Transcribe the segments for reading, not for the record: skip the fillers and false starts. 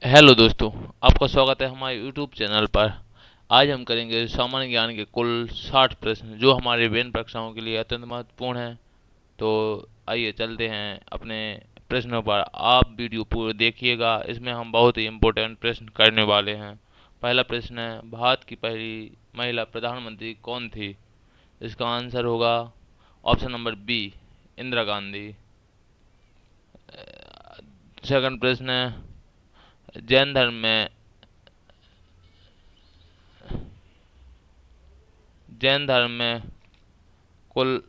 Hello दोस्तों, आपका स्वागत है हमारे यूट्यूब चैनल पर। आज हम करेंगे सामान्य ज्ञान के कुल 60 प्रश्न जो हमारे विभिन्न परीक्षाओं के लिए अत्यंत महत्वपूर्ण हैं। तो आइए चलते हैं अपने प्रश्नों पर। आप वीडियो पूरे देखिएगा, इसमें हम बहुत ही इम्पोर्टेंट प्रश्न करने वाले हैं। पहला प्रश्न है, भारत की पहली महिला प्रधानमंत्री कौन थी? इसका आंसर होगा option number B, Indira Gandhi. Second प्रश्न है, जैन धर्म में जैन धर्म में कुल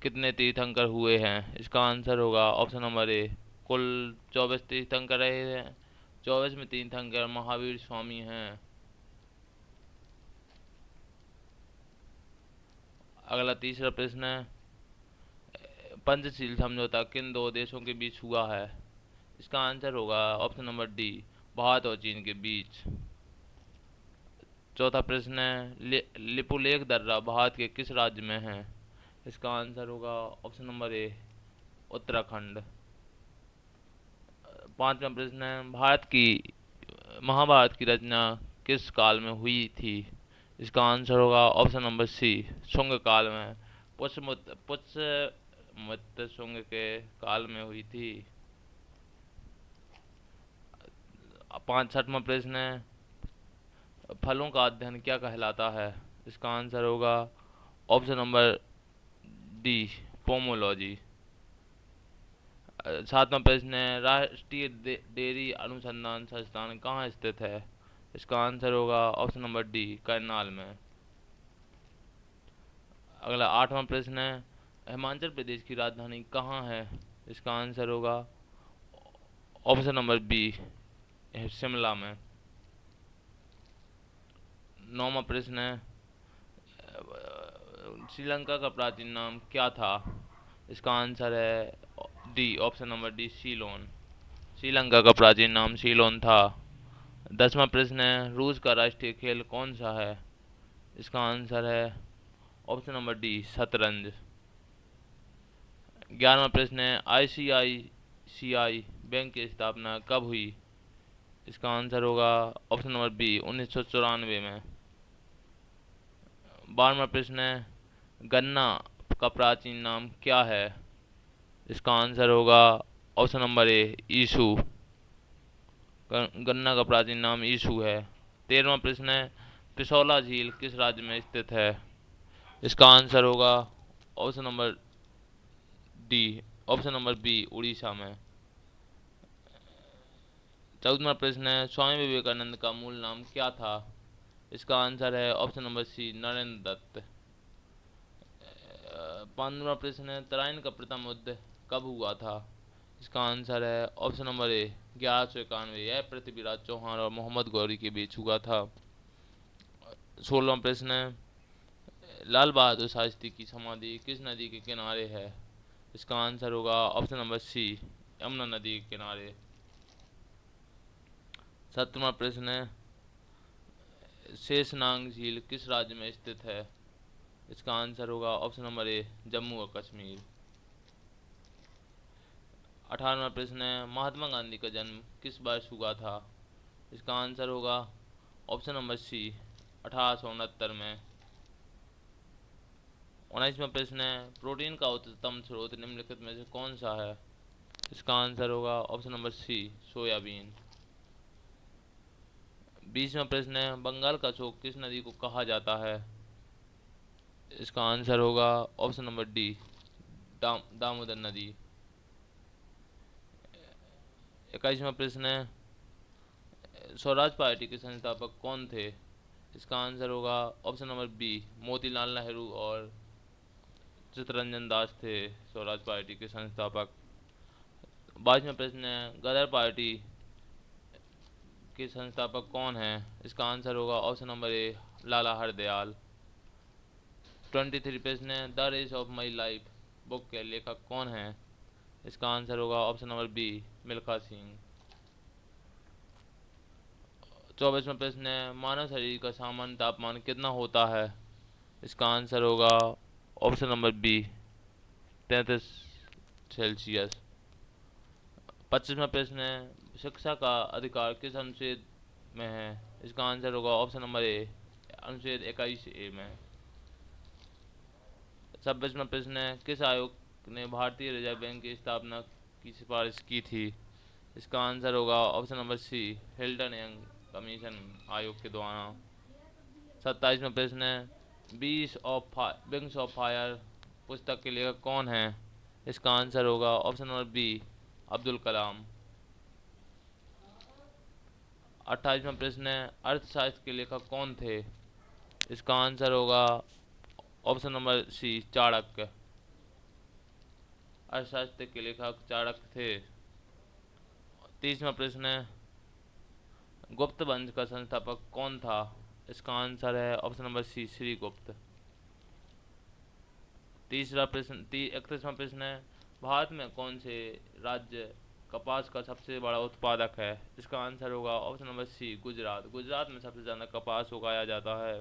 कितने तीर्थंकर हुए हैं? इसका आंसर होगा ऑप्शन नंबर ए, कुल 24 तीर्थंकर रहे हैं। 24 में तीर्थंकर महावीर स्वामी हैं। अगला तीसरा प्रश्न है, पंचशील समझौता किन दो देशों के बीच हुआ है? इसका आंसर होगा ऑप्शन नंबर डी, भारत और चीन के बीच। चौथा प्रश्न है, लिपुलेख दर्रा भारत के किस राज्य में है? इसका आंसर होगा ऑप्शन नंबर ए, उत्तराखंड। पांचवा प्रश्न है, भारत की महाभारत की रचना किस काल में हुई थी? इसका आंसर होगा ऑप्शन नंबर सी, शुंग काल में। पुष्यमित्र शुंग के काल में हुई थी। पांच छठवां प्रश्न है, फलों का अध्ययन क्या कहलाता है? इसका आंसर होगा ऑप्शन नंबर डी, पोमोलॉजी। सातवां प्रश्न है, राष्ट्रीय डेयरी अनुसंधान संस्थान कहाँ स्थित है? इसका आंसर होगा ऑप्शन नंबर डी, करनाल में। अगला आठवां प्रश्न है, हिमाचल प्रदेश की राजधानी कहाँ है? इसका आंसर होगा ऑप्शन नंबर बी, शिमला में। नौवां प्रश्न है, श्रीलंका का प्राचीन नाम क्या था? इसका आंसर है D, option number D, Ceylon. Sri Lanka का प्राचीन नाम सीलोन था। 10वां प्रश्न है, रूस का राष्ट्रीय खेल कौन सा है? इसका आंसर है ऑप्शन नंबर डी, शतरंज। 11वां प्रश्न है, ICICI बैंक की स्थापना कब हुई? इसका आंसर होगा ऑप्शन नंबर बी, 1994 में। 12वां प्रश्न है, गन्ना का प्राचीन नाम क्या है? इसका आंसर होगा ऑप्शन नंबर ए, ईशु। गन्ना का प्राचीन नाम ईशु है। 13वां प्रश्न है, पिसौला झील किस राज्य में स्थित है? इसका आंसर होगा option number D, option number B, Orissa में। 14वां प्रश्न है, स्वामी विवेकानंद का मूल नाम क्या था? इसका आंसर है option number C, Narendra Dutt. 15वां प्रश्न है, तराइन का प्रथम युद्ध कब हुआ था? इसका आंसर है ऑप्शन नंबर ए, 1191। यह पृथ्वीराज चौहान और मोहम्मद गौरी के बीच हुआ था। 16वां प्रश्न है, लाल बहादुर शास्त्री की समाधि किस नदी के किनारे है? इसका आंसर होगा ऑप्शन नंबर सी, यमुना नदी के किनारे। 17वां प्रश्न है, शेषनाग झील किस राज्य में स्थित है? इसका आंसर होगा ऑप्शन नंबर ए, जम्मू और कश्मीर। 18वां प्रश्न है, महात्मा गांधी का जन्म किस वर्ष हुआ था? इसका आंसर होगा ऑप्शन नंबर सी, 1869 में। 19वां प्रश्न है, प्रोटीन का उच्चतम स्रोत निम्नलिखित में से कौन सा है? इसका आंसर होगा ऑप्शन नंबर सी, सोयाबीन। 20वां प्रश्न है, बंगाल का अशोक किस नदी को कहा जाता है? इसका आंसर होगा ऑप्शन नंबर डी, दामोदर नदी। 21वां प्रश्न है, स्वराज पार्टी के संस्थापक कौन थे? इसका आंसर होगा option number B, Motilal Nehru और चित्तरंजन दास थे स्वराज पार्टी के संस्थापक। 22वां प्रश्न है, गदर पार्टी के संस्थापक कौन है? इसका आंसर होगा option number A, Lala Hardayal. 23 प्रश्न है, the race of my life book के लेखक कौन है? इसका आंसर होगा option number B, Milkha Singh. 24वां प्रश्न है, मानव शरीर का सामान्य तापमान कितना होता है? इसका आंसर होगा ऑप्शन नंबर बी, 33 सेल्सियस। 25वां प्रश्न है, शिक्षा का अधिकार किस अनुच्छेद में है? इसका आंसर होगा ऑप्शन नंबर ए, अनुच्छेद 21A में। 26वां प्रश्न है, किस आयोग ने भारतीय रिजर्व बैंक की स्थापना की सिफारिश की थी? इसका आंसर होगा option number C, Hilton Young commission आयोग के द्वारा। 27वां प्रश्न है, विंग्स ऑफ फायर पुस्तक के लेखक कौन है? इसका आंसर होगा option number B, Abdul Kalam. 28वां प्रश्न है, अर्थशास्त्र के लेखक कौन थे? इसका आंसर होगा ऑप्शन नंबर सी, चाणक्य। अर्थशास्त्र के लेखक चाणक्य थे। 30वां प्रश्न है, गुप्त वंश का संस्थापक कौन था? इसका आंसर है ऑप्शन नंबर सी, श्रीगुप्त। तीसरा प्रश्न 31वां प्रश्न है, भारत में कौन से राज्य कपास का सबसे बड़ा उत्पादक है? इसका आंसर होगा option number C, Gujarat. Gujarat में सबसे ज़्यादा कपास उगाया जाता है।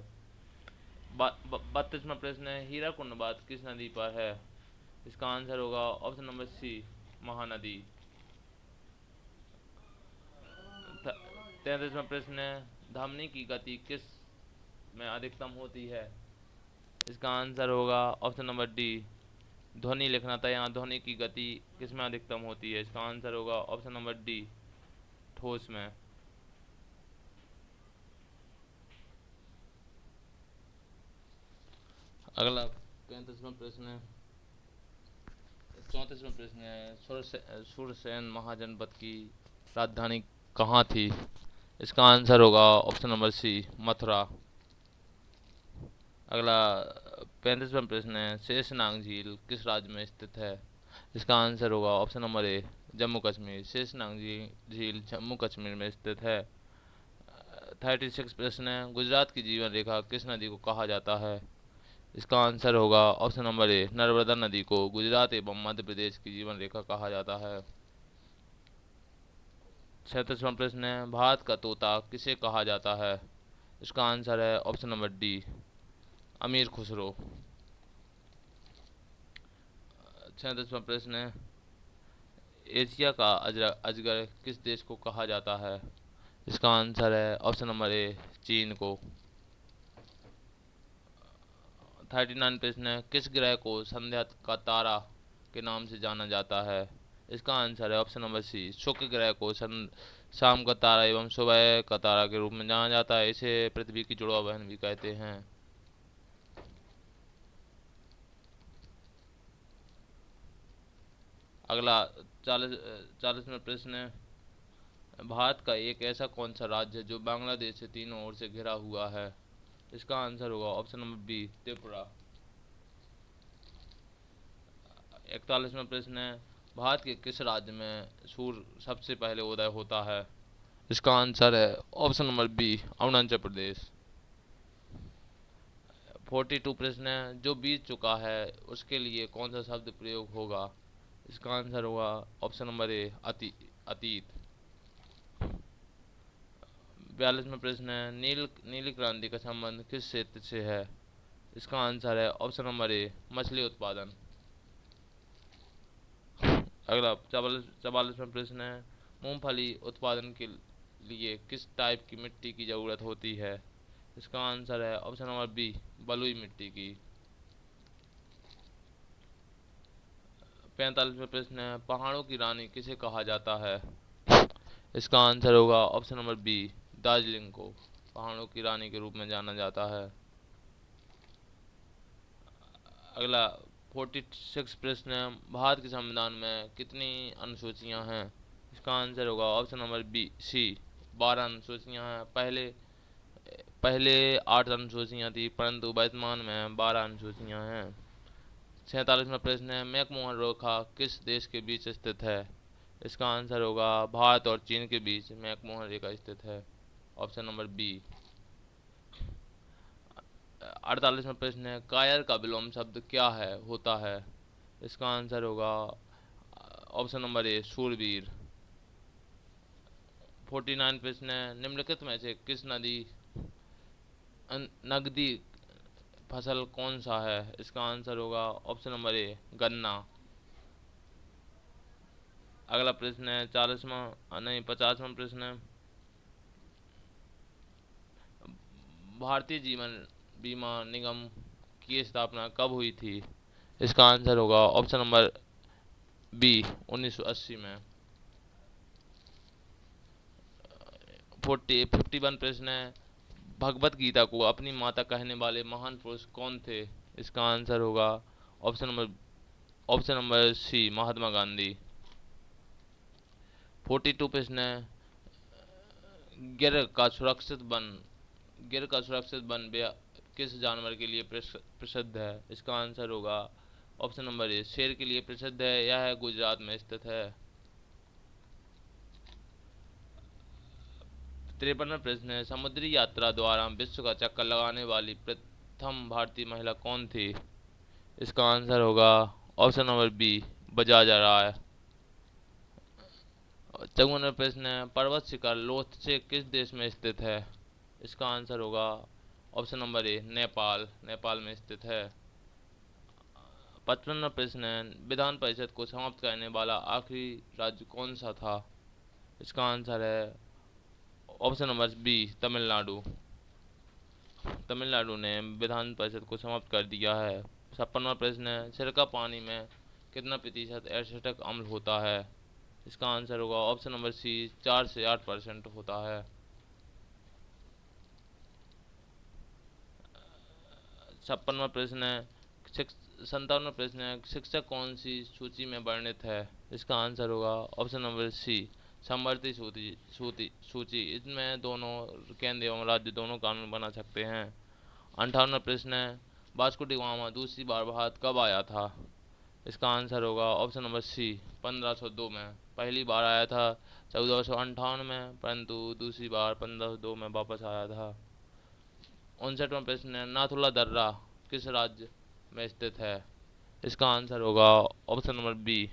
32वां प्रश्न है, हीराकुंड बांध किस नदी पर है? इसका आंसर होगा ऑप्शन नंबर सी, महानदी। 33वां प्रश्न है, धमनी की गति किस में अधिकतम होती है? इसका आंसर होगा ऑप्शन नंबर डी, ध्वनि लिखना था यहाँ, ध्वनि की गति किस में अधिकतम होती है? इसका आंसर होगा ऑप्शन नंबर डी, ठोस में। अगला 35वां प्रश्न है, 34वां प्रश्न है, सूरसेन महाजनपद की राजधानी कहाँ थी? इसका आंसर होगा ऑप्शन नंबर सी, मथुरा। अगला 35वां प्रश्न है, शेषनाग झील किस राज्य में स्थित है? इसका आंसर होगा ऑप्शन नंबर ए, जम्मू कश्मीर। शेषनाग झील जम्मू कश्मीर में स्थित है। 36 प्रश्न है, गुजरात की जीवन रेखा किस नदी को कहा जाता है? इसका आंसर होगा ऑप्शन नंबर ए, नर्मदा नदी को गुजरात एवं मध्य प्रदेश की जीवन रेखा कहा जाता है। 37वां प्रश्न है, भारत का तोता किसे कहा जाता है? इसका आंसर है ऑप्शन नंबर डी, अमीर खुसरो। 37वां प्रश्न है, एशिया का अजगर किस देश को कहा जाता है? इसका आंसर है ऑप्शन नंबर ए, चीन को। 39 प्रश्न है, किस ग्रह को संध्या का तारा के नाम से जाना जाता है? इसका आंसर है ऑप्शन नंबर सी, शुक्र ग्रह को शाम का तारा एवं सुबह का तारा के रूप में जाना जाता है। इसे पृथ्वी की जुड़वा बहन भी कहते हैं। अगला 40वां प्रश्न है, भारत का एक ऐसा कौन सा राज्य है जो बांग्लादेश से तीनों ओर से घिरा हुआ है? इसका आंसर होगा ऑप्शन नंबर बी, त्रिपुरा। 41वां प्रश्न है, भारत के किस राज्य में सूर्य सबसे पहले उदय होता है? इसका आंसर है option number B, Arunachal Pradesh. 42 प्रश्न है, जो बीत चुका है उसके लिए कौन सा शब्द प्रयोग होगा? इसका आंसर होगा ऑप्शन नंबर ए, अतीत। 42वां प्रश्न है, नीली क्रांति का संबंध किस क्षेत्र से है? इसका आंसर है ऑप्शन नंबर ए, मछली उत्पादन। अगला 44वां प्रश्न है, मूंगफली उत्पादन के लिए किस टाइप की मिट्टी की ज़रूरत होती है? इसका आंसर है ऑप्शन नंबर बी, बलुई मिट्टी की। 45वां प्रश्न है, पहाड़ों की रानी किसे कहा जाता है? इसका आंसर होगा ऑप्शन नंबर बी, दार्जिलिंग को पहाड़ों की रानी के रूप में जाना जाता है। अगला 46 प्रश्न है, भारत के संविधान में कितनी अनुसूचियां हैं? इसका आंसर होगा ऑप्शन नंबर बी, सी, 12 अनुसूचियां हैं। पहले पहले 8 अनुसूचियां थी, परंतु वर्तमान में 12 अनुसूचियां हैं। 47वां प्रश्न है, मैकमोहन रेखा किस देश के बीच स्थित है? इसका आंसर होगा भारत और चीन के बीच मैकमोहन रेखा स्थित है, ऑप्शन नंबर बी। 48वां प्रश्न है, कायर का विलोम शब्द क्या है होता है? इसका आंसर होगा ऑप्शन नंबर ए, शूरवीर। 49 प्रश्न है, निम्नलिखित में से किस नगदी फसल कौन सा है? इसका आंसर होगा ऑप्शन नंबर ए, गन्ना। अगला प्रश्न है 40वां नहीं 50वां प्रश्न है, भारतीय जीवन बीमा निगम की स्थापना कब हुई थी? इसका आंसर होगा ऑप्शन नंबर बी 1980 में। 51 प्रश्न है, भगवत गीता को अपनी माता कहने वाले महान पुरुष कौन थे? इसका आंसर होगा ऑप्शन नंबर सी महात्मा गांधी। 42 प्रश्न है, गिर का सुरक्षित वन गिर का सुरक्षित वन किस जानवर के लिए प्रसिद्ध है? इसका आंसर होगा ऑप्शन नंबर ए शेर के लिए प्रसिद्ध है। यह गुजरात में स्थित है। 53वां प्रश्न है, समुद्री यात्रा द्वारा विश्व का चक्कर लगाने वाली प्रथम भारतीय महिला कौन थी? इसका आंसर होगा ऑप्शन नंबर बी बजाज राय। 54वां प्रश्न है, पर्वत शिखर लोत्से किस देश में स्थित है? इसका आंसर होगा ऑप्शन नंबर ए नेपाल में स्थित है। 55वां प्रश्न है, विधान परिषद को समाप्त करने वाला आखिरी राज्य कौन सा था? इसका आंसर है option number B Tamil Nadu. Tamil Nadu ने विधान परिषद को समाप्त कर दिया है। 56वां प्रश्न है, सिरका पानी में कितना प्रतिशत एसिटिक अम्ल होता है? इसका आंसर होगा ऑप्शन नंबर सी 4 से 8% होता है। 57वां प्रश्न है, 57वां प्रश्न है, शिक्षक कौन सी सूची में वर्णित है? इसका आंसर होगा ऑप्शन नंबर सी समवर्ती सूची। इसमें दोनों केंद्र एवं राज्य दोनों कानून बना सकते हैं। 58वां प्रश्न है, वास्को डी गामा दूसरी बार भारत कब आया था? इसका आंसर होगा ऑप्शन नंबर सी 1502 में। पहली बार आया था 1458 में, परंतु दूसरी बार 1502 में वापस आया था। 59वां प्रश्न है, नाथुला दर्रा किस राज्य में स्थित है? इसका आंसर होगा ऑप्शन नंबर बी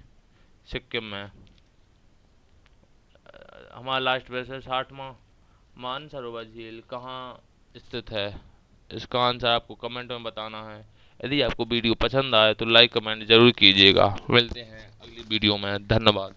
सिक्किम में। हमारा लास्ट प्रश्न है 60वां, मानसरोवर झील कहाँ स्थित है? इसका आंसर आपको कमेंट में बताना है। यदि आपको वीडियो पसंद आए तो लाइक कमेंट जरूर कीजिएगा। मिलते हैं अगली वीडियो में। धन्यवाद।